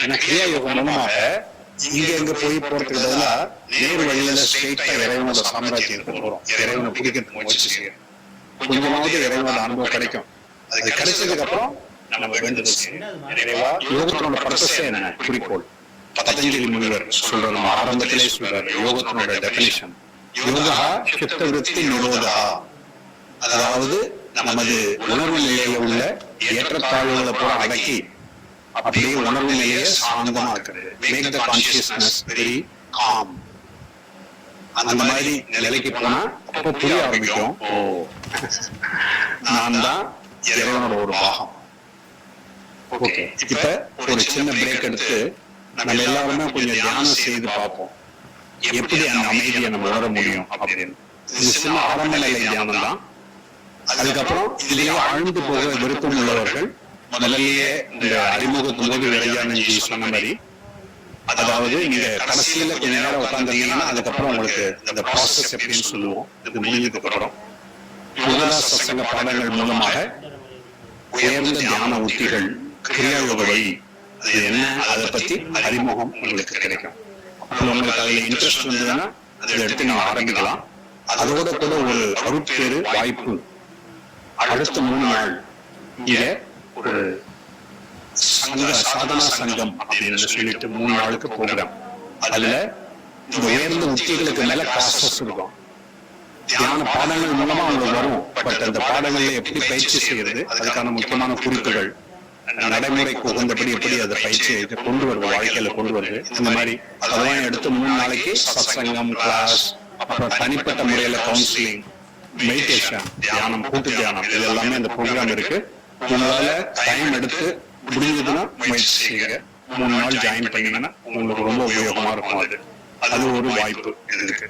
ஏன்னா கிரியா யோகம் மூலமாக இங்க எங்க போய் போறதுக்கு பதிலா நேர் வழியில ஸ்ட்ரெயிட்டா இறைவனோட சாம்ராஜ்யத்துக்கு போறோம். இறைவனை பிடிக்கிறதுக்கு முயற்சி செய்யறோம். கொஞ்சமாவது இறைவனோட அனுபவம் கிடைக்கும். அது கிடைச்சதுக்கு அப்புறம் நம்ம வேண்டுதல் செய்யணும். இறைவா, யோகத்தினோட பர்பஸே என்ன, குறிக்கோள். பதஞ்சலி முனிவர் சொல்ற, நம்ம ஆரம்பத்திலே சொல்றாரு யோகத்தினோட டெபினிஷன், யோகா சித்த விருத்தி நிரோதா. அதாவது நமது உணர்வு நிலையில உள்ள ஏற்றத்தாழ்வுகளை பூரா அடக்கி அப்படியே உணர்வு நிலையை சாந்தமா இருக்கிறது. Make the consciousness very calm. அந்த மாதிரி நிலைக்கு போனா அப்போ புரிய ஆரம்பிக்கும், ஓ நான் தான் இறைவனோட ஒரு பாகம். ஓகே, இப்ப ஒரு சின்ன பிரேக் எடுத்து நம்ம எல்லாருமே கொஞ்சம் தியானம் செய்து பார்ப்போம், எப்படி அந்த அமைதியை நம்ம உணர முடியும் அப்படின்னு. இது சின்ன ஆரம்ப நிலை தியானம் தான். அதுக்கப்புறம் இதுலயே ஆழ்ந்து போக விருப்பம் உள்ளவர்கள் முதல்லயே இந்த அறிமுகத்தின் போது விரையானஞ்சி சொன்ன மாதிரி, அதாவது நீங்க கடைசியில கொஞ்ச நேரம் உட்காந்துருந்தீங்கன்னா அதுக்கப்புறம் உங்களுக்கு இந்த ப்ராசஸ் எப்படின்னு சொல்லுவோம். இது முடிஞ்சதுக்கு அப்புறம் முதலா சத்சங்க பாடங்கள் மூலமாக உயர்ந்த தியான உத்திகள், கிரியாயோக வழி அது என்ன, அதை பத்தி அறிமுகம் உங்களுக்கு கிடைக்கும். அப்போ உங்களுக்கு அதுல இன்ட்ரெஸ்ட் இருந்ததுன்னா அதை எடுத்து நீங்க ஆரம்பிக்கலாம். அதோட கூட ஒரு அருட்பேறு வாய்ப்பு, அடுத்த 3 நாள் இங்க ஒரு சாதனா சங்கம் அப்படின்னு சொல்லிட்டு 3 நாளுக்கு ப்ரோக்ராம். அதுல இந்த உயர்ந்த உத்திகளுக்கு மேல கிளாஸஸ் இருக்கும். தியான பாடங்கள் மூலமா அவங்க வரும். பட் அந்த பாடங்கள்ல எப்படி பயிற்சி செய்யறது, அதுக்கான முக்கியமான குறிப்புகள், நடைமுறைக்கு உகந்தபடி எப்படி அதை பயிற்சி கொண்டு வருது, வாழ்க்கையில கொண்டு வருது, இந்த மாதிரி அதெல்லாம் எடுத்து 3 நாளைக்கு சத்சங்கம், கிளாஸ், அப்புறம் தனிப்பட்ட முறையில கவுன்சிலிங், மெடிடேஷன், தியானம், கூட்டு தியானம், இது எல்லாமே அந்த ப்ரோக்ராம் இருக்கு. உங்களால டைம் எடுத்து முடிஞ்சதுன்னா முயற்சி செய்யுங்க. 3 நாள் ஜாயின் பண்ணீங்கன்னா உங்களுக்கு ரொம்ப உபயோகமா இருக்கும். அது ஒரு வாய்ப்பு இருக்கு.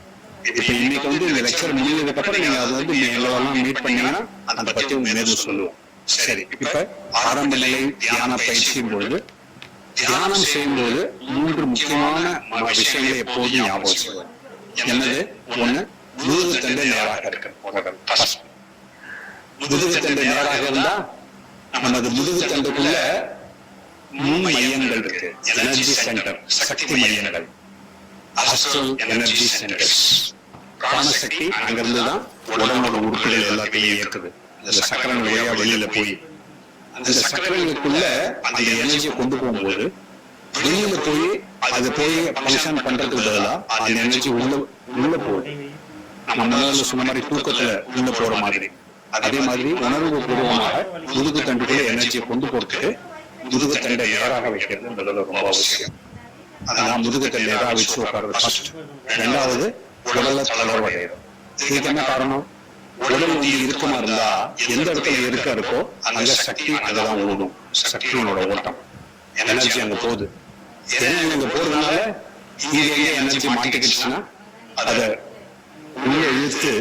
இப்ப இன்னைக்கு இந்த லெக்சர் முடிஞ்சதுக்கு அப்புறம் நீங்க அது மேலெல்லாம் மீட் பண்ணீங்கன்னா அதை பத்தி உங்க மேலும் சொல்லுவோம். சரி, இப்ப ஆரம்ப நிலை தியான பயிற்சியும் பொழுது தியானம் செய்யும்போது 3 முக்கியமான விஷயங்களை எப்போதும் ஞாபகம் வச்சுக்கணும். என்னது? ஒண்ணு, முதுகுத்தண்டை நேராக இருக்கு. முதுகுத்தண்டை நேராக இருந்தா நமது முதுகுத்தண்டுக்குள்ள 3 மையங்கள் இருக்கு. எனர்ஜி சென்டர், சக்தி மையங்கள், ஆஸ்ட்ரல் எனர்ஜி சென்டர்ஸ். பிராணசக்தி அங்கிருந்துதான் உடம்போட உறுப்புகள் எல்லாத்தையும் இயக்குது. இந்த சக்கரங்கள் வழியா வெளியில போய் அந்த சக்கரங்களுக்குள்ள அந்த எனர்ஜியை கொண்டு போகும்போது வெளியில போய் அது போய் ஃபங்க்ஷன் பண்றதுக்கு பதிலா அந்த எனர்ஜி உள்ள போகுது. நம்ம முதல்ல சொன்ன மாதிரி தூக்கத்துல உள்ள போற மாதிரி, அதே மாதிரி உணர்வு பூர்வமாக முதுகு தண்டுக்குள்ள எனர்ஜியை கொண்டு போறதுக்கு முதுகு தண்டை நேராக வைக்கிறது ரொம்ப அவசியம். அதான் முதுகு தண்டை நேராக வச்சு உட்கார்றது ஃபர்ஸ்ட். 2வது, உடல்ல தளர்வடைகிறது. இதுக்கு என்ன காரணம்? உடல் இறுக்கமா இருந்தா எந்த இடத்துல இருக்கோ அங்க சக்தி அங்கதான் ஓடும். சக்தியோட ஓட்டம், எனர்ஜி அங்க போகுது. அங்க போறதுனால இங்க எங்க எனர்ஜி மாட்டிக்கிடுச்சுன்னா அதை உள்ள இழுத்து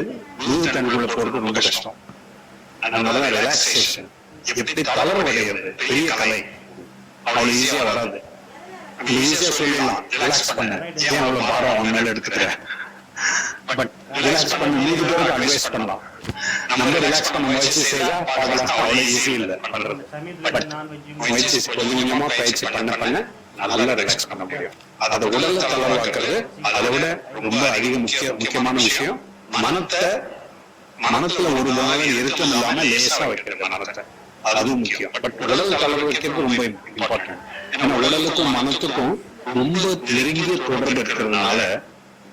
முதுகு தண்டுக்குள்ள போறது ரொம்ப கஷ்டம். அதனாலதான் ரிலாக்ஸேஷன், எப்படி தளர்வடைகிறது பெரிய கலை. அவ்வளவு ஈஸியா வராது. ஈஸியா சொல்லலாம் ரிலாக்ஸ் பண்ண, ஏன் அவ்வளவு பாரம் அவன் மேல எடுத்துக்கிற. பட் ரிலாக்ஸ் பண்ண 3 பேருக்கு அட்வைஸ் பண்ணலாம். நம்ம ரிலாக்ஸ் பண்ண முயற்சி செய்தா பார்க்கலாம், அவ்வளவு ஈஸி இல்லை பண்றது. பட் முயற்சி கொஞ்சம் கொஞ்சமா பயிற்சி பண்ண பண்ண நல்லா ரிலாக்ஸ் பண்ண முடியும். அதை உடல்ல தளர்வாக்குறது அதை விட ரொம்ப அதிக முக்கியமான விஷயம். மனத்துல ஒரு நாளும் இறுக்கம் இல்லாம லேசா வைக்கிறது மனத்தை, அதுவும் முக்கியம். பட் உடல் தளர்வு வைக்கிறது ரொம்ப இம்பார்ட்டன்ட். ஏன்னா உடலுக்கும் மனத்துக்கும் ரொம்ப நெருங்கிய தொடர்பு இருக்கிறதுனால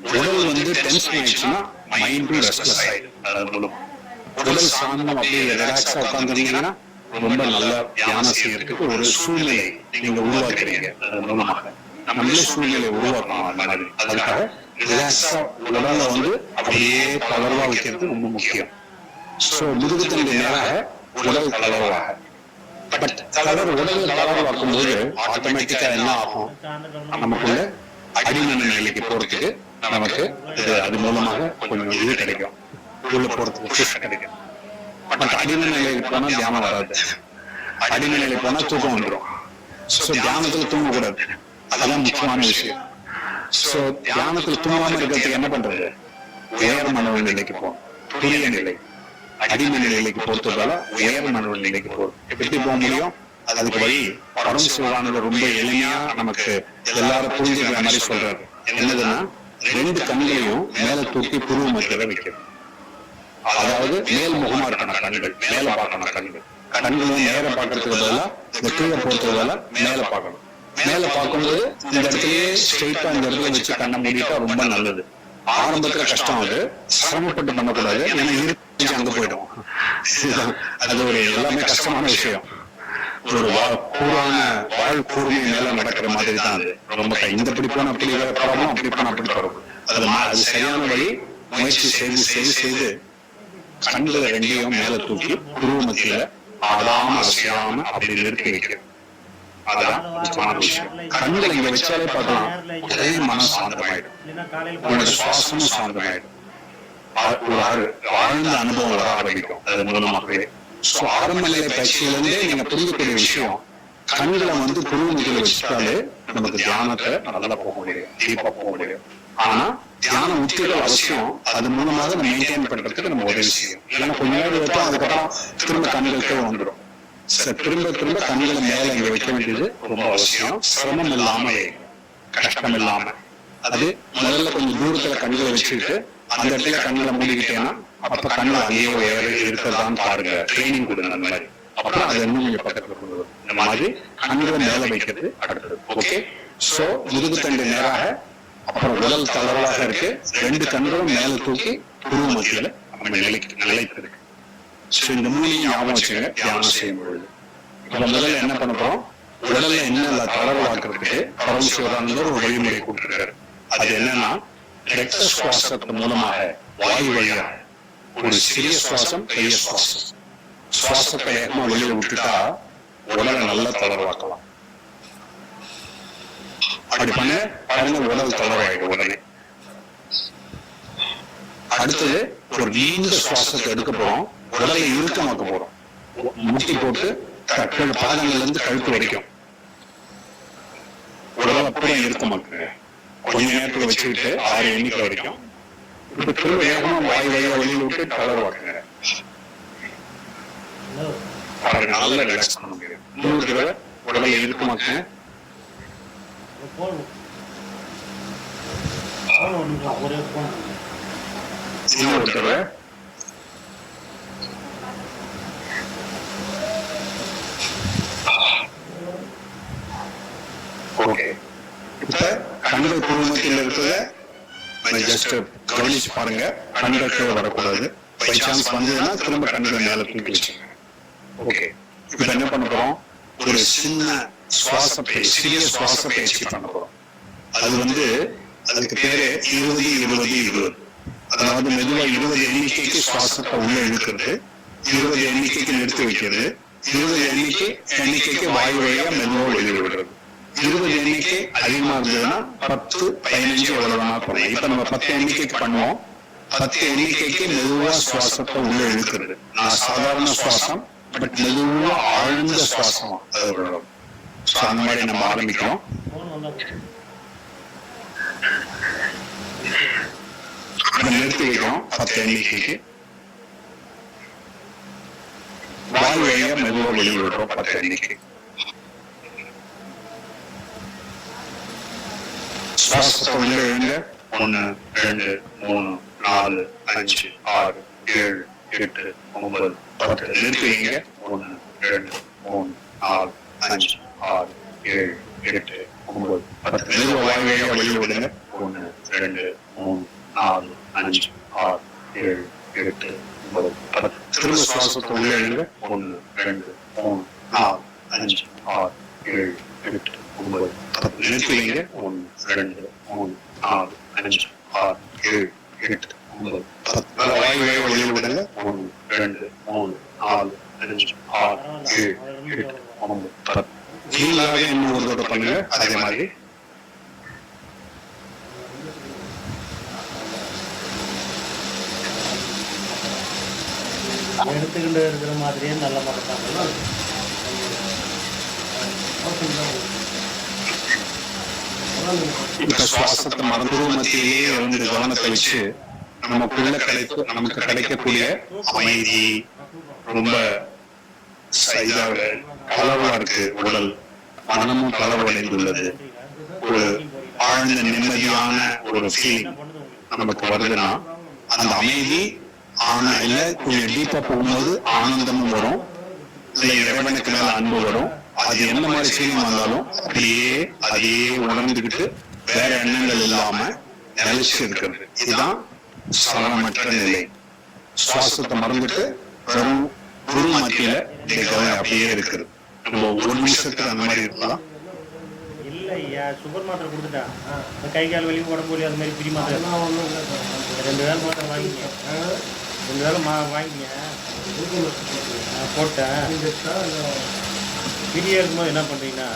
உடல் டென்ஷன் ஆயிடுச்சுன்னா மைண்டும் ரெஸ்ட்லெஸ் ஆயிடும். உடல் சாந்தம் அப்படியே ரிலாக்ஸா உட்காந்துருந்தீங்கன்னா ரொம்ப நல்ல தியானம் செய்யறதுக்கு ஒரு சூழ்நிலை நீங்க உருவாக்குறீங்க. மூலமாக நம்மளே சூழ்நிலை உருவாக்கணும். அந்த மாதிரி அதுக்காக ரிலாக்ஸா உடல்ல அப்படியே தளர்வா வைக்கிறது ரொம்ப முக்கியம். சோ முதுகுத்தண்டை நேராக, உடல் தளர்வாக. பட் உடல் தளர்வாக்கும் போது ஆட்டோமேட்டிக்கா என்ன ஆகும், நமக்குள்ள அடிமன நிலைக்கு போறதுக்கு நமக்கு அது மூலமாக கொஞ்சம் இது கிடைக்கும், உள்ள போறதுக்கு புஷ் கிடைக்கும். பட் அடிமன நிலைக்கு போனா தியானம் வராது. அடிமன நிலை போனா தூக்கம் வந்துடும். சோ தியானத்துல தூங்கக்கூடாது, அதுதான் முக்கியமான விஷயம். சோ தியானத்துல தூங்காம இருக்கிறதுக்கு என்ன பண்றது? உயர் மனோ நிலைக்கு போகும். துரிய நிலை, அடிமன நிலைக்கு போறதுனால உயர் மனோ நிலைக்கு போகும். எப்படி போக முடியும்? அதுக்கு வழி பரமசிவானந்தர் ரொம்ப எளிமையா நமக்கு எல்லாரும் புரிஞ்சுக்கிற மாதிரி சொல்றாரு. என்னதுன்னா, 2 கண்களையும் மேல தூக்கி புருவ மத்தியில வைக்கிறது. அதாவது மேல் முகமா இருக்கணும் கண்கள், மேல பார்க்கணும் கண்கள். கண்களும் நேர பார்க்கறதுக்கு பதிலா இந்த கீழே போறதுக்கு பதிலா மேல பார்க்கணும். மேல பார்க்கும்போது இந்த இடத்துலயே ஸ்ட்ரெயிட்டா இந்த இடத்துல வச்சு கண்ணை மூடிட்டா ரொம்ப நல்லது. ஆரம்பத்துல கஷ்டம், அது சிரமப்பட்டு பண்ணக்கூடாது, ஏன்னா இருக்கு அங்க போயிடும். அது ஒரு எல்லாமே கஷ்டமான விஷயம். ஒரு கூறான வாழ் கூர்மை மேல நடக்கிற மாதிரி தான் அது. ரொம்ப இந்த இப்படி போன அப்படி பரவும், அப்படி போன அப்படி பரவும். அது சரியான வழி. முயற்சி செய்து செய்து செய்து கண்களை 2யும் மேல தூக்கி புருவ மத்தியில ஆடாம அசையாம அப்படி நிறுத்தி வைக்கிறது. அதான் முக்கியமான விஷயம். கண்களை இங்க வச்சாலே பார்க்கலாம், ஒரே மனம் சாந்தமாயிடும், உங்களோட சுவாசமும் சாந்தமாயிடும். ஒரு ஆழ்ந்த அனுபவம் வர ஆரம்பிக்கும் அது மூலமாகவே. ஆரம்ப நிலை பயிற்சியிலிருந்தே நீங்க புரிஞ்சக்கூடிய விஷயம், கண்களை புருவ மத்தியில வச்சுட்டாலே நமக்கு தியானத்தை நல்லா போக முடியும், டீப்பா போக முடியும். ஆனா தியான உத்திகள் அவசியம். அது மூலமாக நம்ம மெயின்டைன் பண்றதுக்கு நம்ம உதவி செய்யும். இல்லைன்னா கொஞ்ச நேரம் வைப்போம், அதுக்கப்புறம் திரும்ப கண்களுக்கே வந்துடும். திரும்ப திரும்ப கண்களை மேல இங்க வைக்க வேண்டியது ரொம்ப அவசியம். சிரமம் இல்லாம, கஷ்டம் இல்லாம. அது முதல்ல கொஞ்சம் தூரத்துல கண்களை வச்சுக்கிட்டு அந்த இடத்துல கண்களை மூடிக்கிட்டேன்னா அப்ப கண்கள் அங்கேயே இருக்கிறதான்னு பாருங்க, ட்ரைனிங் கொடுங்க அந்த மாதிரி. அப்புறம் அது இன்னும் நீங்க பக்கத்துல கொண்டு வரும். இந்த மாதிரி கண்களை மேல வைக்கிறது அடுத்தது. ஓகே, சோ முதுகுத்தண்டு நேராக, அப்புறம் உடல் தளர்வாக இருக்கு, 2 கண்களும் மேல தூக்கி புருவ மத்தியில நம்ம நிலைத்திருக்கு. இந்த 3 ஞாபகம் வச்சுங்க தியானம் செய்யும் பொழுது. இப்ப முதல்ல என்ன பண்ண போறோம், உடல்ல என்ன தளர்வாக்குறதுக்கு பரமசிவானந்தர் ஒரு வழிமுறை கொடுத்திருக்காரு. அது என்னன்னா, இரத்த சுவாசத்தின் மூலமாக வாயு வழியாக ஒரு சிறிய சுவாசம், பெரிய சுவாசம். சுவாசத்தை வேகமா வெளியே விட்டுட்டா உடலை நல்லா தளர்வாக்கலாம். அப்படி பண்ண பாருங்க, உடல் தளர்வாயிடும் உடனே. அடுத்தது ஒரு நீண்ட சுவாசத்தை எடுக்க போறோம், உடலை இறுக்கமாக்க போறோம். முட்டி போட்டு பாதங்கள்ல இருந்து கழுத்து வரைக்கும் உடல் அப்படியே இறுக்கமாக்குங்க. கொஞ்ச நேரத்துல வச்சுக்கிட்டு 6 எண்ணிக்கை வரைக்கும். இப்ப திரும்ப வேகமா வாய் வழியா வெளியில விட்டு தளர்வாக்குங்க. பாருங்க, நல்லா ரிலாக்ஸ் பண்ண முடியும். 3 தடவை உடலை இறுக்கமாக்குங்க. இன்னொரு தடவை. ஓகே, இப்ப கண்கள் குழுமத்தில் இருக்கிறத ஜஸ்ட் கவனிச்சு பாருங்க. கண்கள் கீழே வரக்கூடாது. பை சான்ஸ் வந்ததுன்னா திரும்ப கண்களை மேல தூக்கி வச்சுங்க. ஓகே, இப்ப என்ன பண்ண போறோம், ஒரு சின்ன சிறிய சுவாச பயிற்சி பண்ண போறோம். அது அதுக்கு பேரு 20-20-20. அதாவது மெதுவா 20 எண்ணிக்கைக்கு சுவாசத்தை உள்ள இழுக்கிறது, 20 எண்ணிக்கைக்கு நிறுத்தி வைக்கிறது, 20 எண்ணிக்கைக்கு வாயு வழியா மெதுவா வெளியே விடுறது. 20 எண்ணிக்கை அதிகமா இருந்ததுன்னா 10, 15 எவ்வளவு வேணா பண்ணலாம். இப்ப நம்ம 10 எண்ணிக்கைக்கு பண்ணுவோம். 10 எண்ணிக்கைக்கு மெதுவா சுவாசத்தை உள்ள இழுக்கிறது. நான் சாதாரண சுவாசம், பட் மெதுவா ஆழ்ந்த சுவாசம் அது விடுறோம். அந்த மாதிரி நம்ம ஆரம்பிக்கிறோம். நிறுத்தி வைக்கிறோம் 10 எண்ணிக்கைக்கு. வாயு வழியா மெதுவா வெளியே விடுறோம் 10 எண்ணிக்கை. சுவாசத்தை உள்ள எழுங்க. 1, 2, 3, 4, 5, 6, 7, 8, 9, 10. நிறுத்தி வைங்க. 1, 2, 3, 4, 5, 6, 7, 8, 9, 10. மெதுவா வாயு வழியா வெளியே விடுங்க. 1, 2, 3, 4, 5, 6, 7, 8, 9, 10. திரும்ப சுவாசத்தை உள்ள எழுங்க. 1, 2, 3, 4, 5, 6, 7, 8, 9, 10. நிறுத்தி வைங்க. 1, 2, 3, 4, 5, 6, 7, 8, 9, 10. வாயு வழியா வெளியே விடுங்க. 1, 2, 3, 4, 5, 6, 7, 8, 9, 10. நீங்களாவே இன்னும் ஒரு தடவை பண்ணுங்க அதே மாதிரி. எடுத்துக்கிட்டு இருக்கிற மாதிரியே நல்ல மாட்டாங்க. இப்ப சுவாசத்தை மறந்துடும் மத்தியிலேயே இருந்து கவனத்தை வச்சு நமக்கு கிடைக்கக்கூடிய அமைதி, ரொம்ப கலவா இருக்கு உடல், மனமும் கலவடைந்துள்ளது. ஒரு ஆழ்ந்த நிம்மதியான ஒரு ஃபீலிங் நமக்கு வருதுன்னா அந்த அமைதி இல்ல கொஞ்சம் டீப்பா போகும்போது ஆனந்தமும் வரும், இல்ல இறைவனுக்கு மேல அன்பு வரும். அது என்ன மாதிரி ஃபீலிங் வந்தாலும் அப்படியே அதையே உணர்ந்துகிட்டு வேற எண்ணங்கள் இல்லாம நிலைச்சு இருக்கிறது. இதுதான் சலனமற்ற நிலை. சுவாசத்தை மறந்துட்டு வெறும் குரு மத்தியில அப்படியே இருக்குது. நம்ம ஒரு நிமிஷத்துக்கு அந்த மாதிரி இருக்கலாம். இல்ல ஐயா, சுகர் மாத்திரை கொடுத்துட்டா கை கால் வலி உடம்பு வலி அது மாதிரி பிரி மாத்திரை 2 வேலை மாத்திரை வாங்கிங்க, 2 வேலை வாங்கிங்க போட்டேன். பிரியா இருக்கும்போது என்ன பண்ணுறீங்கன்னா,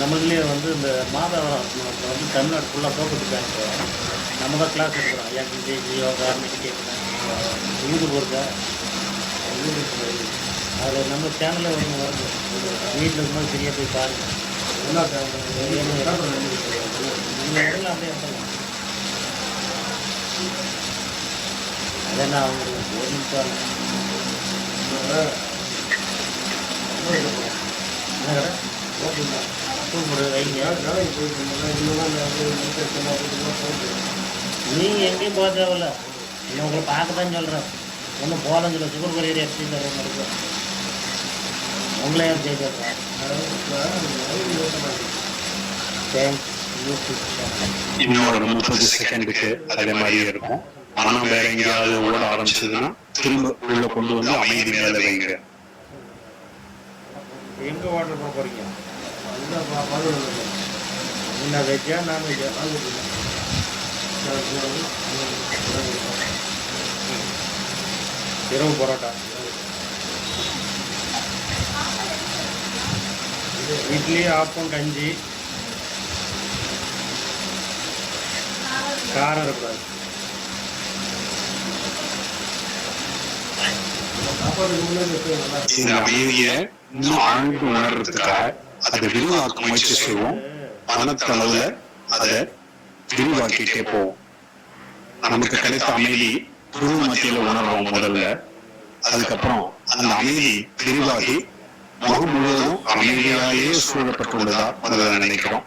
நம்மளே வந்து இந்த மாதவரம் வந்து தமிழ்நாடு ஃபுல்லாக போட்டுருக்காங்க. நம்ம தான் கிளாஸ் எடுக்கிறோம். ஐயா கிஜி யோகா மெடிடேஷன் யூடியூப் இருக்கா, அதில் நம்ம சேனலில் ஒன்று வருது. வீட்டில் இருக்கும்போது சரியாக போய் பாருங்கள். என்ன எல்லாம் அப்படியே பண்ணலாம். அதெல்லாம் அவங்களுக்கு ஒரு நிமிஷம் நீங்கள் எங்கேயும் போக தேவையில்ல. இல்லை உங்களை பார்க்க தான் சொல்கிறேன். ஒன்றும் போகலன்னு சொல்ல. சுகர் கொரியர் எப்படி தர மாதிரி உங்களே கேட்குறேன். இன்னும் ஒரு 30 செகண்டுக்கு அதே மாதிரியே இருக்கும். மனம் வேற எங்கேயாவது ஓட ஆரம்பிச்சதுன்னா திரும்ப உள்ள கொண்டு வந்து அமைதி மேல வைங்க. எங்கே வாட்டர் போக போகிறீங்க? என்ன வெஜ்ஜா நான்வெஜ்ஜா? இரவு பரோட்டா, இட்லி, ஆப்பம், கஞ்சி, காரம் இருக்காது. இந்த அமைதியை இன்னும் ஆழ்ந்து உணர்றதுக்காக அதை விரிவாக்க முயற்சி செய்வோம். மனத்தளவுல அதை விரிவாக்கிட்டே போவோம். நமக்கு கிடைத்த அமைதி குரு மத்தியில உணர்வோம் முதல்ல. அதுக்கப்புறம் அந்த அமைதி விரிவாகி முகம் முழுவதும் அமைதியாலேயே சூழப்பட்டுள்ளதா முதல்ல நினைக்கிறோம்.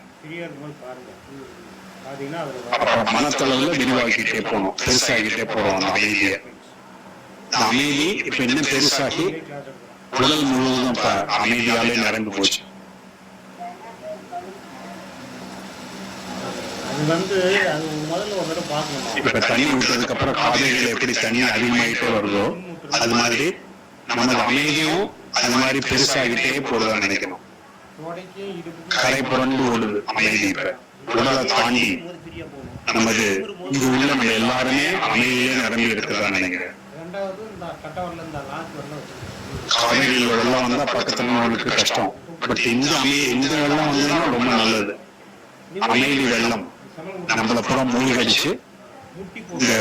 அப்புறம் மனத்தளவுல விரிவாக்கிட்டே போகணும், பெருசாகிட்டே போறோம் அந்த அமைதியை. அமைதி இப்ப இன்னும் பெருசாகி உடல் முழுவதும் இப்ப அமைதியாலே நிரம்பி போச்சு. இப்ப தண்ணி விட்டதுக்கு அப்புறம் காவேரியில எப்படி தண்ணி அதிகமாயிட்டே வருதோ அது மாதிரி நமது அமைதியும் அது மாதிரி பெருசாகிட்டே போறதா நினைக்கணும். கரை புரண்டு ஓடுது அமைதி. இப்ப உடலை தாண்டி நமது இங்கு உள்ள நம்ம எல்லாருமே அமைதியே நிரம்பி இருக்கிறதா நினைக்கிறேன். காவேரியில் வெள்ளம் வந்தா பக்கத்துல நம்மளுக்கு கஷ்டம். பட் இந்த வெள்ளம் வந்ததுன்னா ரொம்ப நல்லது. அமைதி வெள்ளம் நம்மள புறம் மூழ்கடிச்சு இந்த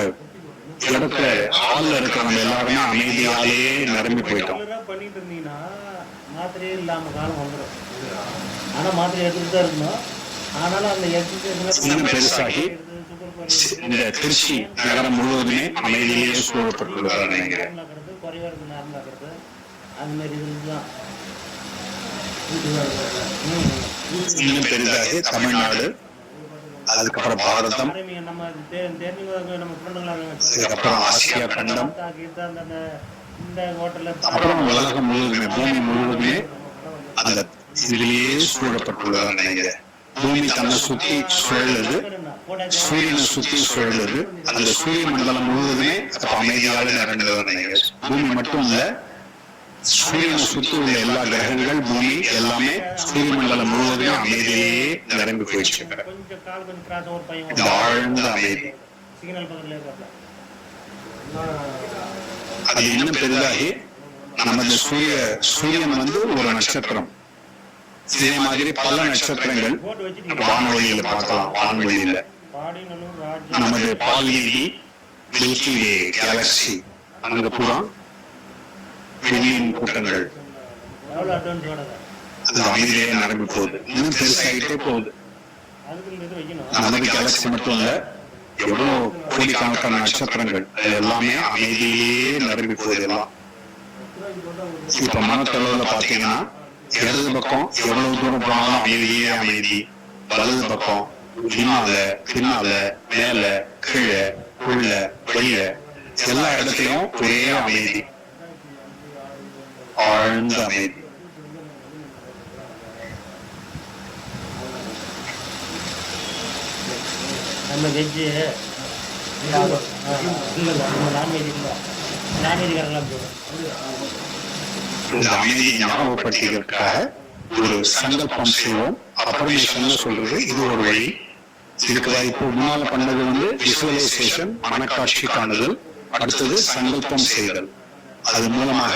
இடத்துல ஹால்ல இருக்கிற நம்ம எல்லாருமே அமைதியாலேயே நிரம்பி போயிட்டோம். பண்ணிட்டு இருந்தீங்கன்னா மாத்திரையே இல்லாம காலம் வந்துடும். ஆனா மாத்திரை எடுத்துட்டு தான் இருக்கணும். ஆனாலும் அந்த இன்னும் பெருசாகி இந்த திருச்சி நகரம் முழுவதுமே அமைதியிலேயே சூழப்பட்டுள்ளதாக நினைக்கிறேன். குறைவருக்கு நடந்தாக்குறது அந்த மாதிரி இதுதான். இன்னும் பெரிதாக தமிழ்நாடு, அதுக்கப்புறம் பாரதம், அதுக்கப்புறம் ஆசியா கண்டம், அப்புறம் உலகம் முழுவதுமே பூமி முழுவதுமே அந்த இதிலேயே சூழப்பட்டுள்ளதாக நினைக்கிறேன். பூமி தன்னை சுத்தி சுழலுது, சூரியனை சுத்தி சுழலுது. அந்த சூரிய மண்டலம் முழுவதுமே அமைதியால நிரம்பியதாக நினைக்கிறேன். பூமி மட்டும் இல்ல, சூரியனை சுத்தி உள்ள எல்லா கிரகங்கள் பூமி எல்லாமே சூரிய மண்டலம் முழுவதுமே அமைதியிலேயே நிரம்பி போயிடுச்சு. இந்த ஆழ்ந்த அமைதி அது இன்னும் பெரிதாகி நமது சூரியன் வந்து ஒரு நட்சத்திரம். இதே மாதிரி பல நட்சத்திரங்கள் வானொலியில பார்க்கலாம். வான்வெளியில நமது பால்வீதி, மில்கி வே கேலக்சி, அங்க பூரா விண்மீன் கூட்டங்கள் அது அமைதியே நிரம்பி போகுது. இன்னும் பெருசாகிட்டே போகுது. நமது கேலக்சி மட்டும் இல்ல, எவ்வளவு கோடிக்கணக்கான நட்சத்திரங்கள் எல்லாமே அமைதியிலேயே நிரம்பி போகுது. எல்லாம் இப்ப மனத்தளவுல பாத்தீங்கன்னா இடது பக்கம் எவ்வளவு தூரம் போனாலும் அமைதியே அமைதி, வலது பக்கம் பின்னால பின்னால மேல கீழே உள்ள வெளிய எல்லா இடத்துலயும் ஒரே அமைதி, ஆழ்ந்த அமைதி. நம்ம வெஜ்ஜு இல்லை நம்ம நான்வெஜ் இல்லை, நான்வெஜ்காரெல்லாம் போதும். இந்த அமைதியை ஞாபகப்படுத்திக்கிறதுக்காக ஒரு சங்கல்பம் செய்வோம். அப்ரமேஷன் சொல்றது இது ஒரு வழி. இதுக்கு இப்போ முன்னால பண்ணது வந்து விசுவலைசேஷன், மனக்காட்சி காணுதல். அடுத்தது சங்கல்பம் செய்தல். அது மூலமாக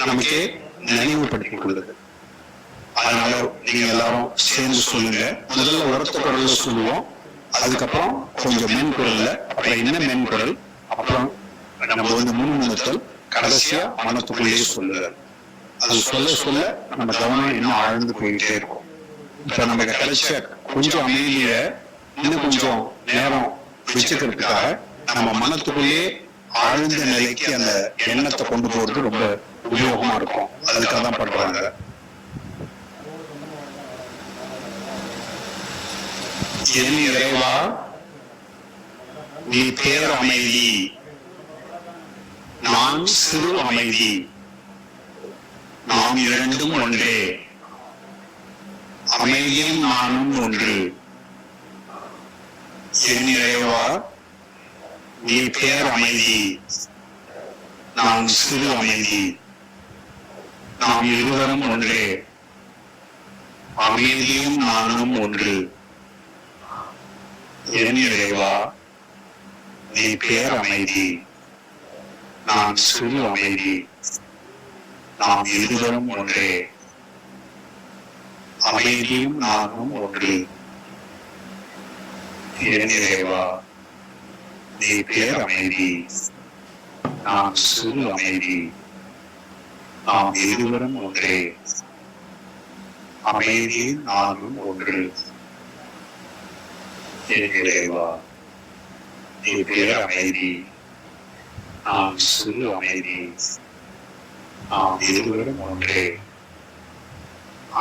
நமக்கே நினைவுபடுத்திக் கொள்ளுது. அதனால நீங்க எல்லாரும் சேர்ந்து சொல்லுங்க. முதல்ல உரத்த குரல்ல சொல்லுவோம், அதுக்கப்புறம் கொஞ்சம் மென்குரல்ல, அப்புறம் என்ன மென்குரல், அப்புறம் நம்ம வந்து முன்முணுத்தல், கடைசியா மனத்துக்குள்ளேயே சொல்லுதல். அது சொல்ல சொல்ல நம்ம கவனம் இன்னும் ஆழ்ந்து போயிட்டே இருக்கும். இப்ப நமக்கு கிடைச்ச கொஞ்சம் அமைதிய இன்னும் கொஞ்சம் நேரம் வச்சுக்கிறதுக்காக நம்ம மனத்துக்குள்ளேயே ஆழ்ந்த நிலைக்கு அந்த எண்ணத்தை கொண்டு போறது ரொம்ப உபயோகமா இருக்கும். அதுக்காக தான் பண்றாங்க. என் இறைவா நீ பேர் அமைதி, நான் சிறு அமைதி, நாம் இரண்டும் ஒன்றே, அமைதியும் நானும் ஒன்று. என் இறைவா நீ பேர் அமைதி, நான் சிறு அமைதி, நாம் இருவரும் ஒன்றே, அமைதியும் நானும் ஒன்று. என் இறைவா நீ பேர் அமைதி, நான் சிறு அமைதி, நாம் இருவரும் ஒன்றே, அமைதியும் நானும் ஒன்று. என் இறைவா நீ பேர் அமைதி, நான் சிறு அமைதி, நாம் இருவரும் ஒன்றே, அமைதியும் நானும் ஒன்று. என் இறைவா நீ பேர் அமைதி, நான் சிறு அமைதி, நாம் இருவரும் ஒன்றே,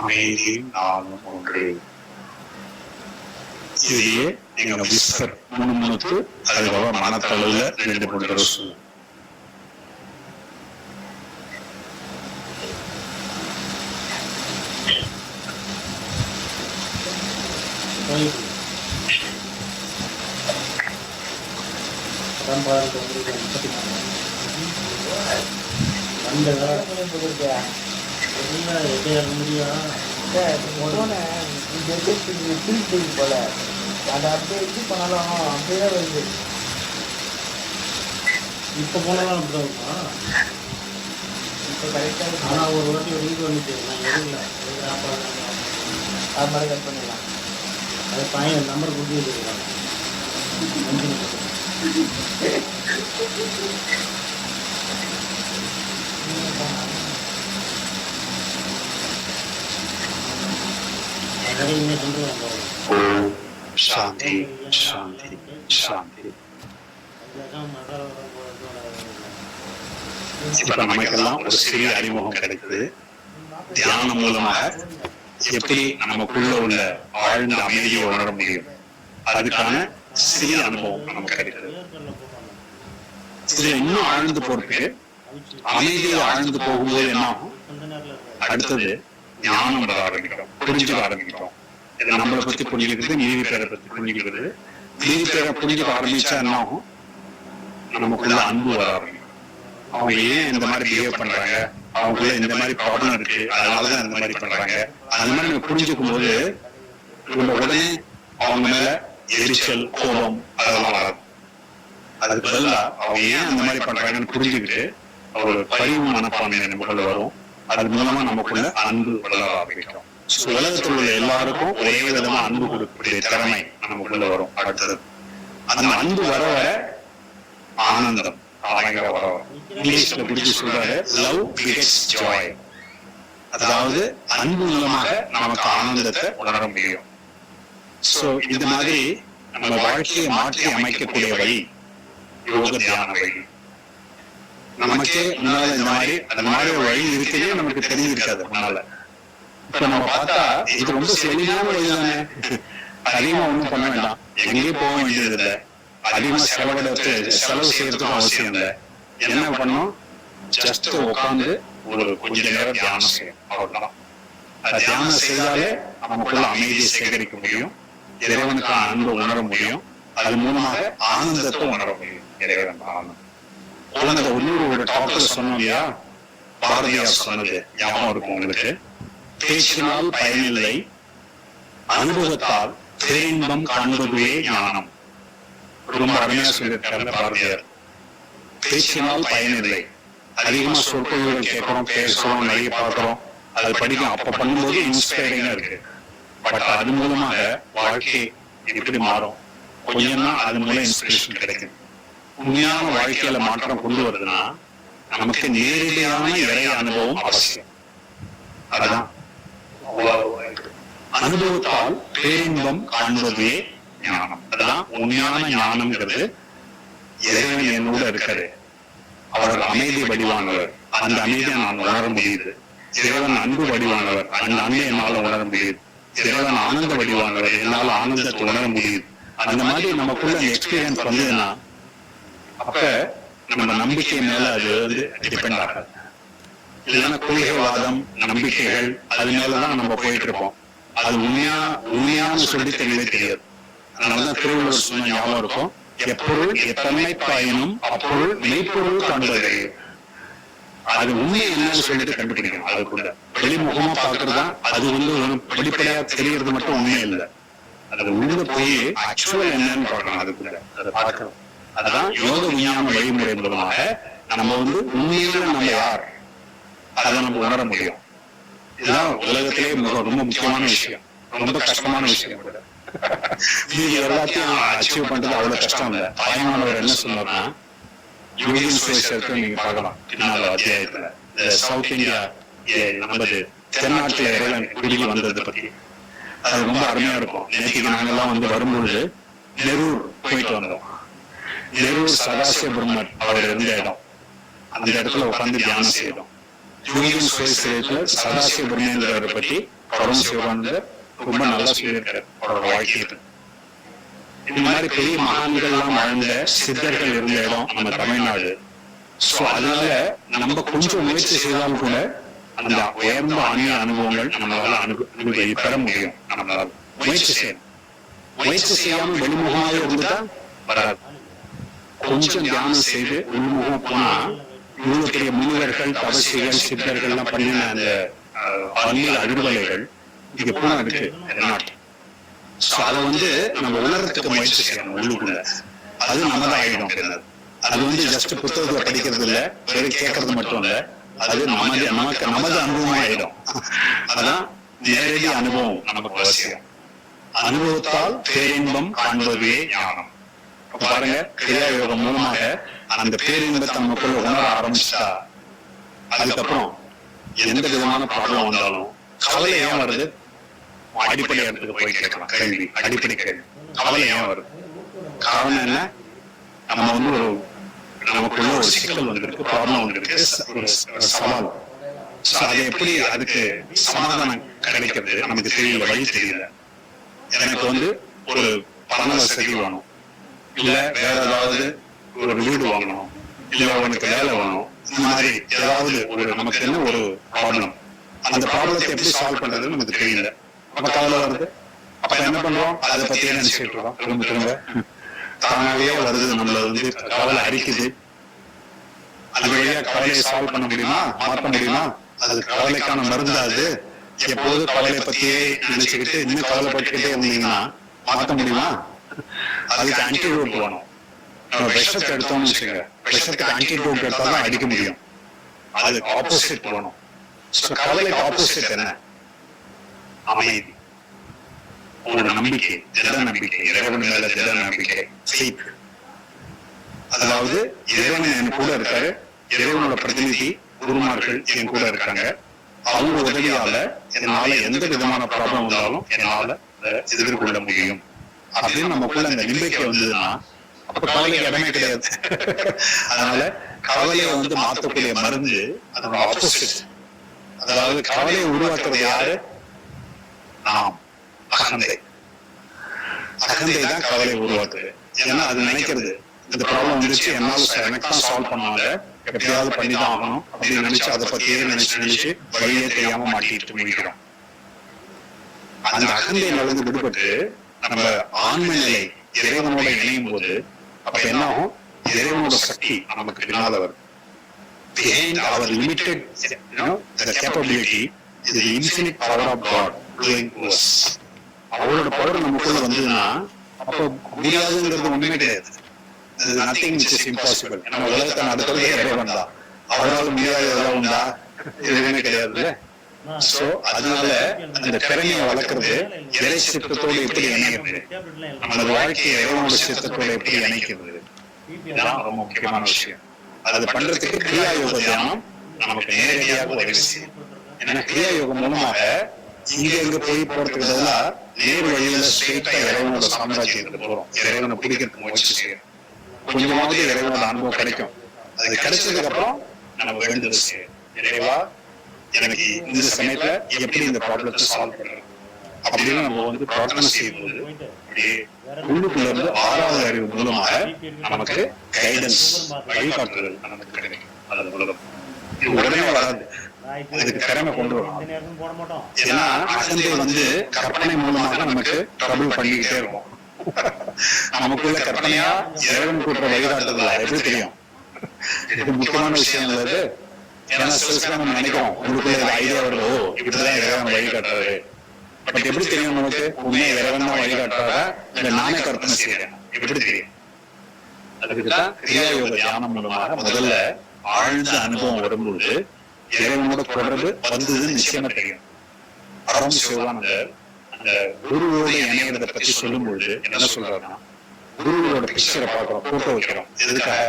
அமைதியும் நானும் ஒன்று. இதையே நீங்க விஸ்பர் முணுமுணுத்து அதுக்கப்புறம் மனத்தளவுல 2-3 தடவை சொல்லுங்க. போல அதை அப்படியே எப்படி பண்ணாலும் அப்படியே வருது. இப்போ போனாலும் அப்படிதான் இருக்குமா? இப்போ கரெக்டாக ஆனால் ஒரு வாட்டி ஒரு இது வந்துச்சு, நான் எடுக்கல, அது மாதிரி கட் பண்ணிடலாம். அது பையன் நம்பர் கொடுத்து வச்சுருக்காங்க. சாந்தி சாந்தி சாந்தி. இப்ப நமக்கெல்லாம் ஒரு சிறிய அறிமுகம் கிடைக்குது. தியானம் மூலமாக எப்படி நமக்குள்ள உள்ள ஆழ்ந்த அமைதியை உணர முடியும், அதுக்கான சிறிய அனுபவம் நமக்கு கிடைக்குது. இதுல இன்னும் ஆழ்ந்து போறதுக்கு, அமைதியை ஆழ்ந்து போகும்போது என்ன ஆகும், அடுத்தது ஞானம் வர ஆரம்பிக்கிறோம், புரிஞ்சுக்க ஆரம்பிக்கிறோம். இதை நம்மளை பத்தி புரிஞ்சுக்கிறது, நீதி பேரை பத்தி புரிஞ்சுக்கிறது. நீதி பேரை புரிஞ்சுக்க ஆரம்பிச்சா என்ன ஆகும், நமக்குள்ள அன்பு வர ஆரம்பிக்கும். அவங்க ஏன் இந்த மாதிரி பிஹேவ் பண்றாங்க, அவங்களுக்குள்ள இந்த மாதிரி ப்ராப்ளம் இருக்கு, அதனாலதான் இந்த மாதிரி பண்றாங்க, அந்த மாதிரி நம்ம புரிஞ்சுக்கும் போது நம்ம உடனே அவங்க மேல எரிச்சல், கோபம் அதெல்லாம் வராது. அதுக்கு பதிலா அவங்க ஏன் அந்த மாதிரி பண்றாங்கன்னு புரிஞ்சுக்கிட்டு ஒரு பரிவு மனப்பான்மை நமக்குள்ள வரும். அது மூலமா நமக்குள்ள அன்பு வளர ஆரம்பிக்கும். உலகத்தில் உள்ள எல்லாருக்கும் ஒரே விதமா அன்பு கொடுக்கக்கூடிய திறமை நமக்குள்ள வரும். அடுத்தது அந்த அன்பு வர வர ஆனந்தம் தானாக வர வரும். இங்கிலீஷ்ல பிடிச்சி சொல்றாரு, லவ் பிகெட்ஸ் ஜாய். அதாவது அன்பு மூலமாக நமக்கு ஆனந்தத்தை உணர முடியும். சோ இந்த மாதிரி நம்ம வாழ்க்கையை மாற்றி அமைக்கக்கூடிய வழி யோக தியான வழி. நமக்கே முன்னால இந்த மாதிரி ஒரு வழி இருக்குதே நமக்கு தெரிஞ்சிருக்காது முன்னால. இப்ப நம்ம பார்த்தா இது ரொம்ப எளிமையான வழி தானே, அதிகமா ஒண்ணும் பண்ண வேண்டாம், எங்கேயும் போக வேண்டியது இல்லை, அதிகமா செலவு செய்யறதுக்கும் அவசியம் இல்லை. என்ன பண்ணோம், ஜஸ்ட் உட்காந்து ஒரு கொஞ்ச நேரம் தியானம் செய்யும், அவ்வளவுதான். தியானம் செய்தாலே நமக்குள்ள அமைதியை சேகரிக்க முடியும், இறைவனுக்கான அன்பை உணர முடியும், அது மூலமாக ஆனந்தத்தை உணர முடியும். இறைவன் ஆனந்தம் ஒரு டாக்டர் சொன்னோம் இல்லையா, பாரதியார் சொன்னது ஞாபகம் இருக்கும் உங்களுக்கு, பேச்சினால் பயனில்லை, அனுபவத்தால் பேரின்பம் காண்பதுவே ஞானம். ரொம்ப அருமையா சொல்லியிருக்காரு பாரதியார். பேச்சினால் பயனில்லை, அதிகமா சொற்பொழிவுகள் கேட்கிறோம், பேசுறோம், நிறைய பார்க்கிறோம், அது படிக்கும், அப்ப பண்ணும்போது இன்ஸ்பைரிங்கா இருக்கு. பட் அது மூலமாக வாழ்க்கை எப்படி மாறும், கொஞ்சம் தான் அது மூலம் இன்ஸ்பிரேஷன் கிடைக்கும். உண்மையான வாழ்க்கையில மாற்றம் கொண்டு வருதுன்னா நமக்கு நேரடியான இறை அனுபவம் அவசியம். அதான் அனுபவத்தால் பேரின்பம் காண்பதுவே ஞானம். அதுதான் உண்மையான ஞானம்ங்கிறது. இறைவன் என்னோட இருக்காரு, அவர் அமைதி வடிவானவர், அந்த அமைதியை நான் உணர முடியுது. இறைவன் அன்பு வடிவானவர், அந்த அன்பை என்னால உணர முடியுது. இறைவன் ஆனந்த வடிவானவர், என்னால ஆனந்தத்தை உணர முடியுது. அந்த மாதிரி நமக்குள்ள எக்ஸ்பீரியன்ஸ் வந்ததுன்னா அப்ப நம்ம நம்பிக்கை மேல அது டிபெண்ட் ஆகாது. இல்லைன்னா கொள்கைவாதம், நம்பிக்கைகள், அது மேலதான் நம்ம போயிட்டு இருப்போம். அது உண்மையான சொல்லி தெரியவே தெரியாது. அதனாலதான் திருவள்ளுவர் சொன்ன ஞாபகம் இருக்கும், எப்பொருள் எத்தன்மை பாயினும் அப்பொருள் மெய்ப்பொருள் காண்பது. அது உண்மை என்னன்னு சொல்லிட்டு கண்டுபிடிக்கணும். அதுக்குள்ள வெளிமுகமா பாக்குறதா, அது வெளிப்படையா தெரியறது மட்டும் உண்மை இல்லை, அது உள்ள போய் ஆக்சுவல் என்னன்னு பார்க்கணும். அதுக்குள்ள அதை பார்க்கணும். அதுதான் யோக விஞ்ஞான வழிமுறை மூலமாக நம்ம உண்மையில நம்ம யார் அதை நம்ம உணர முடியும். இதுதான் உலகத்திலே ரொம்ப முக்கியமான விஷயம், ரொம்ப கஷ்டமான விஷயம் கூட. இது எல்லாத்தையும் அச்சீவ் பண்றது அவ்வளவு கஷ்டம் இல்லை. தாய்மானவர் என்ன சொன்னார்னா, யூனியன் சுயேசத்தை நீங்க பார்க்கலாம் 4 அத்தியாயத்துல, சவுத் இந்தியா நமது தென்னாட்டுல இறைவன் குடிக்கு வந்ததை பத்தி அது ரொம்ப அருமையா இருக்கும். நேற்றுக்கு நாங்கெல்லாம் வரும்பொழுது நெரூர் போயிட்டு வந்தோம். நெரூர் சதாசிவ பிரம்மர் அவர் இருந்த இடம், அந்த இடத்துல உட்காந்து தியானம் செய்தோம். யூனியன் சுயேசத்துல சதாசிவ பிரம்மேந்திரரை பத்தி பரம சிவானந்தர் ரொம்ப நல்லா சொல்லியிருக்காரு அவரோட வாழ்க்கையில. இந்த மாதிரி பெரிய மகான்கள் எல்லாம் வாழ்ந்த சித்தர்கள் இருந்த இடம் நம்ம தமிழ்நாடு. சோ அதனால நம்ம கொஞ்சம் முயற்சி செய்தாலும் கூட அந்த உயர்ந்த ஆன்மீக அனுபவங்கள் நம்மளால பெற முடியும். நம்மளால முயற்சி செய்யணும். முயற்சி செய்யாம வெளிமுகமாக இருந்துட்டா வராது. கொஞ்சம் தியானம் செய்து உள்முகம் போனா இவ்வளவு பெரிய முனிவர்கள், தபசிகள், சித்தர்கள் எல்லாம் பண்ணின அந்த ஆன்மீக அதிர்வலைகள் இங்க பூரா இருக்கு நாட்டு. அதை நம்ம உணர்றதுக்கு முயற்சி செய்யணும் உள்ளுக்குள்ள. அது நம்மதான் ஆயிடும். அது ஜஸ்ட் புத்தகத்துல படிக்கிறது இல்ல, வெறும் கேட்கறது மட்டும் இல்ல, அது நமது அனுபவம் ஆயிடும். அதான் நேரடி அனுபவம் நமக்கு அவசியம். அனுபவத்தால் பேரின்பம் காண்பதுவே ஞானம். பாருங்க, கிரியா யோகம் மூலமாக அந்த பேரின்பத்தை நமக்குள்ள உணர ஆரம்பிச்சுட்டா அதுக்கப்புறம் எந்த விதமான ப்ராப்ளம் வந்தாலும் கவலை ஏன் வருது, அடிப்படை இடத்துக்கு போய் கேட்கலாம். கேள்வி, அடிப்படை கேள்வி, கவலை ஏன் வருது, காரணம் என்ன? நம்ம நமக்குள்ள ஒரு சிக்கல் வந்திருக்கு, ப்ராப்ளம் வந்திருக்கு, ஒரு சவால். அதை எப்படி அதுக்கு சமாதானம் கிடைக்கிறது நமக்கு தெரியல, வழி தெரியல. எனக்கு ஒரு பண வசதி வேணும், இல்ல வேற ஏதாவது ஒரு வீடு வாங்கணும், இல்ல உனக்கு வேலை வேணும், இந்த மாதிரி ஏதாவது நமக்கு என்ன ஒரு ப்ராப்ளம், அந்த ப்ராப்ளத்தை எப்படி சால்வ் பண்றதுன்னு நமக்கு தெரியல. அப்ப கவலை வருது. அப்ப என்ன பண்றோம், அதை பத்தியே நினைச்சிட்டு இருக்கோம். திரும்ப திரும்ப தானாவே வருது, நம்மள கவலை அரிக்குது. அந்த வழியா கவலையை சால்வ் பண்ண முடியுமா, மாற்ற முடியுமா? அது கவலைக்கான மருந்து. அது எப்போது கவலையை பத்தியே நினைச்சுக்கிட்டு இன்னும் கவலைப்பட்டுக்கிட்டே இருந்தீங்கன்னா மாற்ற முடியுமா? அதுக்கு ஆன்டிடோட் வேணும். விஷத்தை எடுத்தோம்னு வச்சுங்க, விஷத்துக்கு ஆன்டிடோட் எடுத்தாதான் அடிக்க முடியும். அதுக்கு ஆப்போசிட் வேணும். கவலைக்கு ஆப்போசிட் என்ன? அமைதி, ஒரு நம்பிக்கை, திட நம்பிக்கை, இறைவன் மேல திட நம்பிக்கை, ஃபெய்த். அதாவது இறைவன் என் கூட இருக்காரு, இறைவனோட பிரதிநிதி குருமார்கள் என் கூட இருக்காங்க, அவங்க உதவியால என்னால எந்த விதமான ப்ராப்ளம் வந்தாலும் என்னால எதிர்கொள்ள முடியும் அப்படின்னு நமக்குள்ள அந்த நம்பிக்கை வந்ததுன்னா அப்ப கவலைக்கு இடமே கிடையாது. அதனால கவலையை வந்து மாத்தக்கூடிய மருந்து அதோட ஆப்போசிட். அதாவது கவலையை உருவாக்குறது யாரு? நாம். அகந்தை. அகந்தை தான் கவலையை உருவாக்குது. ஏன்னா அது நினைக்கிறது இந்த ப்ராப்ளம் வந்துச்சு, என்னால எனக்கு தான் சால்வ் பண்ணுவாங்க, எப்படியாவது பண்ணிதான் ஆகணும் அப்படின்னு நினைச்சு அதை பத்தியே நினைச்சு வழியே தெரியாம மாட்டிட்டு முடிக்கிறோம். அந்த அகந்தை நடந்து விடுபட்டு நம்ம ஆன்ம நிலை இறைவனோட இணையும் போது அப்ப என்ன ஆகும்? இறைவனோட சக்தி நமக்கு பின்னால வரும். Behind our limited, the capability is the infinite power of God doing to us. அவரோட பவர் நமக்குள்ள வந்ததுன்னா அப்ப முடியாதுங்கிறது ஒண்ணுமே கிடையாது. Nothing which is impossible. நம்ம உலகத்தை நடத்துறது இறைவன் தான். அவரால் முடியாத எதாவது உண்டா? எதுவுமே கிடையாதுல்ல. சோ அதனால அந்த திறமையை வளர்க்கறது இறை சித்தத்தோடு எப்படி இணைக்கிறது, நமது வாழ்க்கையை இறைவனோட சித்தத்தோட எப்படி இணைக்கிறது, இதுதான் ரொம்ப முக்கியமான விஷயம். அது பண்றதுக்கு கிரியா யோக தியானம் நமக்கு நேரடியாக உதவி செய்யும். ஏன்னா கிரியா யோகம் மூலமாக இங்க எங்க போய் போறதுக்கு பதிலா நேர் வழியில ஸ்ட்ரெயிட்டா இறைவனோட சாம்ராஜ்யத்துக்கு போறோம். இறைவனை பிடிக்கிறதுக்கு முயற்சி செய்யறோம். கொஞ்சமாவது இறைவனோட அனுபவம் கிடைக்கும். அது கிடைச்சதுக்கு அப்புறம் நம்ம வேண்டுதல் செய்யணும். இறைவா எனக்கு இந்த சமயத்துல எப்படி இந்த ப்ராப்ளத்தை சால்வ் பண்றது அப்படின்னு நம்ம வந்து பிரார்த்தனை செய்யும்போது அப்படியே உள்ளுக்குள்ள இருந்து 6வது அறிவு மூலமாக நமக்கு கைடன்ஸ், வழிகாட்டுதல் நமக்கு கிடைக்கும். அது மூலம் இது உடனே வராது, அதுக்கு திறமை கொண்டு வரும். ஏன்னா அகந்தை வந்து கற்பனை மூலமாக நமக்கு ட்ரபிள் பண்ணிக்கிட்டே இருக்கும். நமக்குள்ள கற்பனையா இறைவன் கூட்டுற வழிகாட்டுதல் எப்படி தெரியும்? இது முக்கியமான விஷயம் இல்லது. ஏன்னா சில நம்ம நினைக்கிறோம் உங்களுக்குள்ள ஐடியா வருது, ஓ இப்படிதான் இறைவன் வழிகாட்டுறாரு. பட் எப்படி தெரியும் நமக்கு உண்மையை இறைவன் தான் வழிகாட்டுறாரா இல்ல நானே கற்பனை செய்யறேன்? எப்படி தெரியும்? அதுக்குதான் கிரியா யோக தியானம் மூலமாக முதல்ல ஆழ்ந்த அனுபவம் வரும்போது இறைவனோட தொடர்பு வந்ததுன்னு நிச்சயமா தெரியும். பரம் சிவானந்தர் அந்த குருவோட இணையறத பத்தி சொல்லும்பொழுது என்ன சொல்றாருன்னா, குருவோட பிக்சரை பார்க்கிறோம், போட்டோ வைக்கிறோம். எதுக்காக?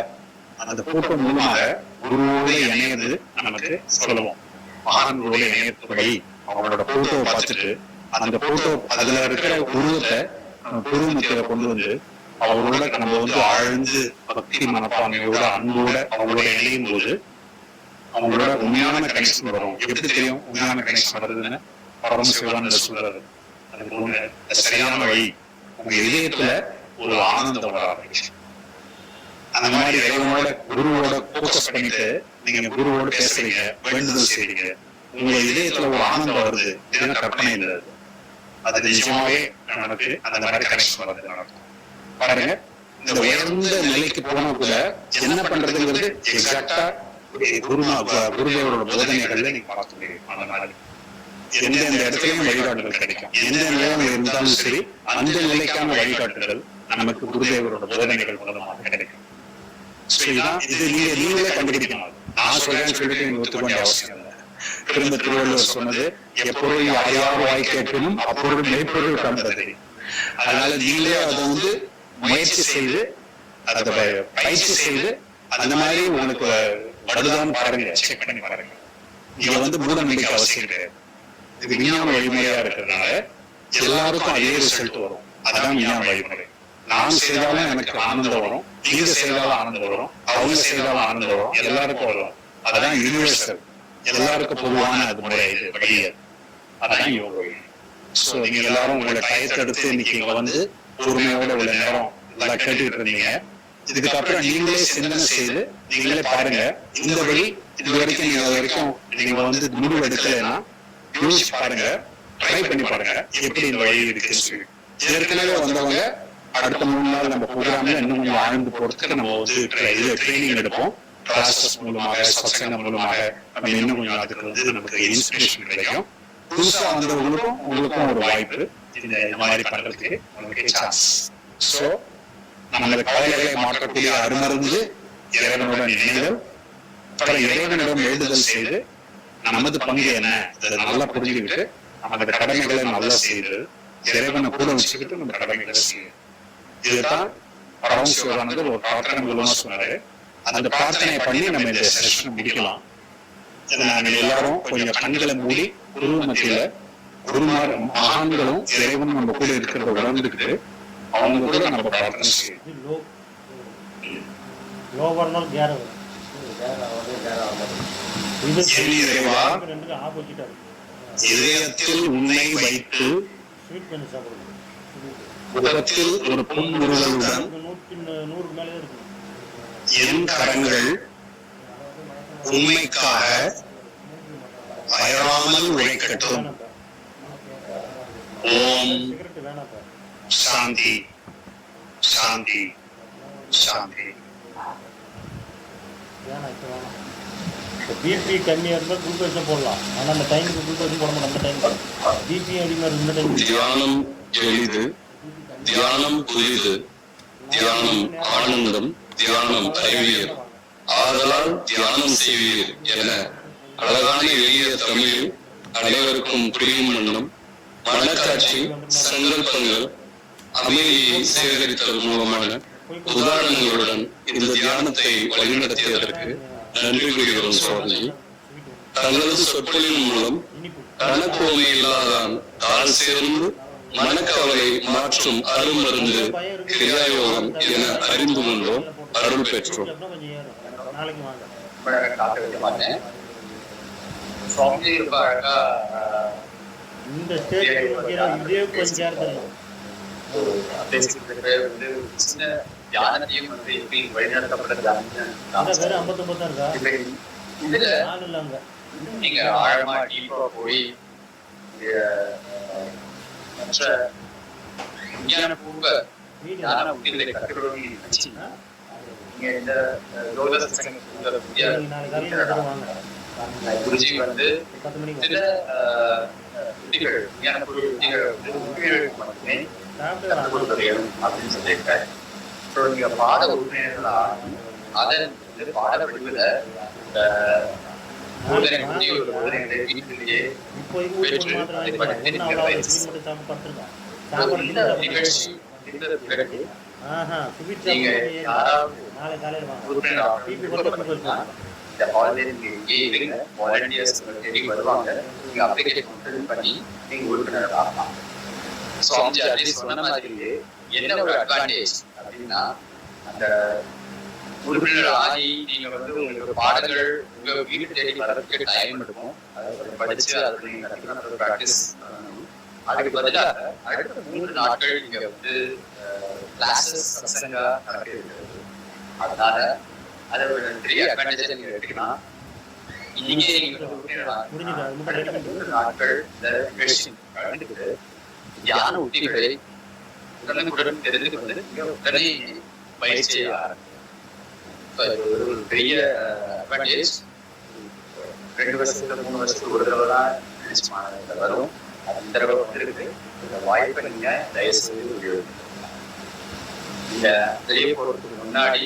அந்த போட்டோ மூலமாக குருவோட இணையது நமக்கு சொல்லுவோம். மகான்களோட இணையத்துக்கு வழி அவங்களோட போட்டோவை பார்த்துட்டு அந்த போட்டோ அதுல இருக்கிற உருவத்தை குரு மத்தியில கொண்டு வந்து அவங்களோட நம்ம வந்து ஆழ்ந்து பக்தி மனப்பான்மையோட அன்போட அவங்களோட இணையும் போது அவங்களோட உண்மையான கனெக்ஷன் வரும். எப்படி தெரியும் உண்மையான கனெக்ஷன் வருதுன்னு? பரமசிவானந்தர் சொல்றாரு, அதுக்கு சரியான வழி உங்க இதயத்துல ஒரு ஆனந்தம் வர ஆரம்பிச்சு. அந்த மாதிரி இறைவனோட குருவோட போக்கஸ் பண்ணிட்டு நீங்க குருவோட பேசுறீங்க, வேண்டுதல் செய்றீங்க, உங்க இதயத்துல ஒரு ஆனந்தம் வருது. இதுனா கற்பனை இல்லை, அது நிஜமாவே நமக்கு அந்த மாதிரி கனெக்ஷன் வருது நடக்கும். பாருங்க, இந்த உயர்ந்த நிலைக்கு போனா கூட என்ன பண்றதுங்கிறது எக்ஸாக்டா குருதேவரோட போதனைகள்ல நீங்க பார்க்க முடியும். அந்த மாதிரி எந்தெந்த இடத்துலயும் வழிகாட்டுதல் கிடைக்கும். எந்த நிலையில இருந்தாலும் சரி அந்த நிலைக்கான வழிகாட்டுதல் நமக்கு குருதேவரோட போதனைகள் மூலமாக கிடைக்கும். இது நீங்களே கண்டுபிடிக்கணும். நான் சொல்றேன்னு சொல்லிட்டு நீங்க ஒத்துக்க வேண்டிய அவசியம் இல்லை. திரும்ப திருவள்ளுவர் சொன்னது, எப்பொருள் யார் யார் வாய் கேட்கணும் அப்பொருள் மெய்ப்பொருள் காண்பது. அதனால நீங்களே அதை வந்து முயற்சி செய்து அதை பயிற்சி செய்து அந்த மாதிரி உங்களுக்கு வருதான்னு பாருங்க, செக் பண்ணி பாருங்க. இங்க வந்து மூட நம்பிக்கை அவசியம் கிடையாது. இது விஞ்ஞான வழிமுறையா இருக்கிறதுனால எல்லாருக்கும் அதே ரிசல்ட் வரும். அதான் விஞ்ஞான வழிமுறை. நான் செய்தாலும் எனக்கு ஆனந்தம் வரும், நீங்க செய்தாலும் ஆனந்தம் வரும், அவங்க செய்தாலும் ஆனந்தம் வரும், எல்லாருக்கும் வரும். அதான் யூனிவர்சல், எல்லாருக்கும் பொதுவான அது முறை. இது வழியாது, அதான் யோக வழி. சோ நீங்க எல்லாரும் உங்களை டயத்தை எடுத்து இன்னைக்கு இங்க வந்து பொறுமையோட உள்ள நேரம் எல்லாம் கேட்டுக்கிட்டு இருந்தீங்க. இதுக்கப்புறம் நீங்களே சிந்தனை செய்து நீங்களே பாருங்க, இந்த வழி இது வரைக்கும் நீங்க வந்து முடிவு எடுக்கலைன்னா யோசிச்சு பாருங்க, ட்ரை பண்ணி பாருங்க எப்படி இந்த வழி இருக்குன்னு சொல்லி. ஏற்கனவே வந்தவங்க அடுத்த 3 நாள் நம்ம ப்ரோக்ராம்ல இன்னும் கொஞ்சம் ஆழ்ந்து போறதுக்கு நம்ம வந்து ட்ரைனிங் எடுப்போம். கிளாஸஸ் மூலமாக, சத்சங்கம் மூலமாக நம்ம இன்னும் கொஞ்சம் அதுக்கு வந்து நமக்கு இன்ஸ்பிரேஷன் கிடைக்கும். புதுசா வந்தவங்களுக்கும் உங்களுக்கும் ஒரு வாய்ப்பு இந்த மாதிரி பண்றதுக்கு உங்களுக்கு சான்ஸ். சோ நமது கவலைகளை மாற்றக்கூடிய அருமருந்து இறைவனோட நினைவுகள், அப்புறம் இறைவனிடம் வேண்டுதல் செய்து நமது பங்கு என்ன அதை நல்லா புரிஞ்சுக்கிட்டு நமது கடமைகளை நல்லா செய்து இறைவனை கூட வச்சுக்கிட்டு நம்ம கடமைகளை செய்யும். இதுதான் பரமசிவானந்தர் ஒரு பிரார்த்தனை மூலமா சொன்னாரு. அந்த பிரார்த்தனையை பண்ணி நம்ம இந்த செஷனை முடிக்கலாம். நாங்கள் எல்லாரும் கொஞ்சம் கண்களை மூடி குரு மத்தியில குருமார் மகான்களும் இறைவனும் நம்ம கூட இருக்கிறத உணர்ந்துக்கிட்டு அவங்க கூட நம்ம பிரார்த்தனை செய்யணும். இது என் இறைவா, ரெண்டுக்கும் ஆப்போசிட்டா இருக்கு. இதயத்தில் உன்னை வைத்து ஸ்வீட் பண்ணி சாப்பிடுறது முகத்தில் ஒரு புன்முறுவலுடன் 100க்கு மேலே இருக்கு. என் கரங்கள் உண்மைக்காக அயராமல் உழைக்கட்டும். ஓம் சிகரெட் வேணாப்பா. சாந்தி சாந்தி சாந்தி. வேணாம் இப்போ வேணாம். இப்போ பிபி கம்மியாக இருந்தால் குளுக்கோஸும் போடலாம். ஆனால் அந்த டைமுக்கு குளுக்கோஸும் போட மாட்டோம். அந்த டைமுக்கு பிபி அதிகமாக இருக்கு. இந்த டைமுக்கு தியானம் எளிது, தியானம் புரிது, தியானம் ஆனந்தம், தியானம் அறிவியல், ஆதலால் தியானம் செய்வீர் என அழகான எளிய தமிழில் அனைவருக்கும் புரியும் வண்ணம் மனக்காட்சி, சங்கல்பங்கள், அமைதியை சேகரித்தல் மூலமான உதாரணங்களுடன் இந்த தியானத்தை வழிநடத்தியதற்கு நன்றி கூறுகிறோம் சுவாமிஜி. தங்களது சொற்பொழிவின் மூலம் கணக்கோமை இல்லாதான் கால் சேர்ந்து மனக்கவலை மாற்றும் அருமருந்து கிரியாயோகம் என அறிந்து கொண்டோம், அருள் பெற்றோம். கொஞ்சம் ஏறும். நாளைக்கு வாங்க. இந்த ஸ்டேஜ் இதே கொஞ்சம் நேரம் தெரியும். அதான் வெறும் 59 தான் இருக்கா? ஆள் இல்லை அங்க. நீங்க ஆழமா டீப்பா போய் விஞ்ஞானபூர்வ வீடு ஞான உத்திகளை கற்றுக்கொள்ளணும்னு நினைச்சீங்கன்னா நீங்க இந்த யோக சங்கத்துல புதிய நாளைக்கு காலையில் வாங்க. குருஜி வந்து 10 மணிக்கு சில வாங்க. உத்திகள் விஞ்ஞானபூர்வ உத்திகள் வந்து உயிர்களுக்கு மட்டுமே சாப்பிட்டு கற்றுக் கொடுக்க வேண்டும் அப்படின்னு சொல்லியிருக்காரு. ஸோ நீங்க பாட உறுப்பினர்களா அதை வந்து பாட வடிவில் வீட்டிலேயே இப்போ இது ஊருக்கு மாத்திரம் வாங்கிக்கலாம். ஒன்றும் அவ்வளோ மட்டும் சாப்பிட்டு படுத்துருக்கோம். சாப்பாடு இந்த நிகழ்ச்சி முடிந்த பிறகு ஆஹா ஸ்வீட் நீங்க சாப்பிட்டு யாராவது நாளை காலையில் வாங்க. உறுப்பினராக பிபி கொண்டு போய் இந்த ஆன்லைன் இங்கே இருங்க, வாலண்டியர்ஸ் தேடி வருவாங்க. நீங்க அப்ளிகேஷன் ஃபில் பண்ணி நீங்க உறுப்பினர் ஆகலாம். சுவாமிஜி அட்லீஸ்ட் சொன்ன மாதிரியே என்ன ஒரு அட்வான்டேஜ் அப்படின்னா, அந்த உறுப்பினர் ஆகி நீங்க வந்து உங்களுக்கு பாடங்கள் உங்க வீட்டு தேடி வர்றதுக்கு டைம் எடுக்கும். அதாவது படிச்சு அதை நீங்க ப்ராக்டிஸ் பண்ணணும். அதுக்கு பதிலாக அடுத்த 3 நாட்கள் நீங்க வந்து கிளாஸஸ் சத்சங்கா நடக்கிறது. அதனால அதை ஒரு பெரிய அட்வான்டேஜ் நீங்க எடுத்துக்கலாம். இங்கே நீங்க வந்து உறுப்பினராக 3 நாட்கள் இந்த நிகழ்ச்சி கலந்துக்கிட்டு தியான உத்திகளை உடனுக்குடன் தெரிந்து கொண்டு உடனே பயிற்சி செய்ய ஆரம்பிக்கும். ஒரு பெரிய அட்வான்டேஜ். 2 வருஷத்துக்கு 3 வருஷத்துக்கு ஒரு தடவை தான் வரும். அந்த தடவை வந்துருக்கு. இந்த வாய்ப்பை நீங்க தயவு செய்து உபயோகிக்கணும். இந்த வெளியே போறதுக்கு முன்னாடி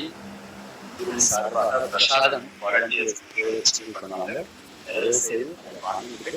சார்பாக பிரசாதம் வாலண்டியர்ஸ் பண்ணாங்க. தயவு செய்து அதை வாங்கிட்டு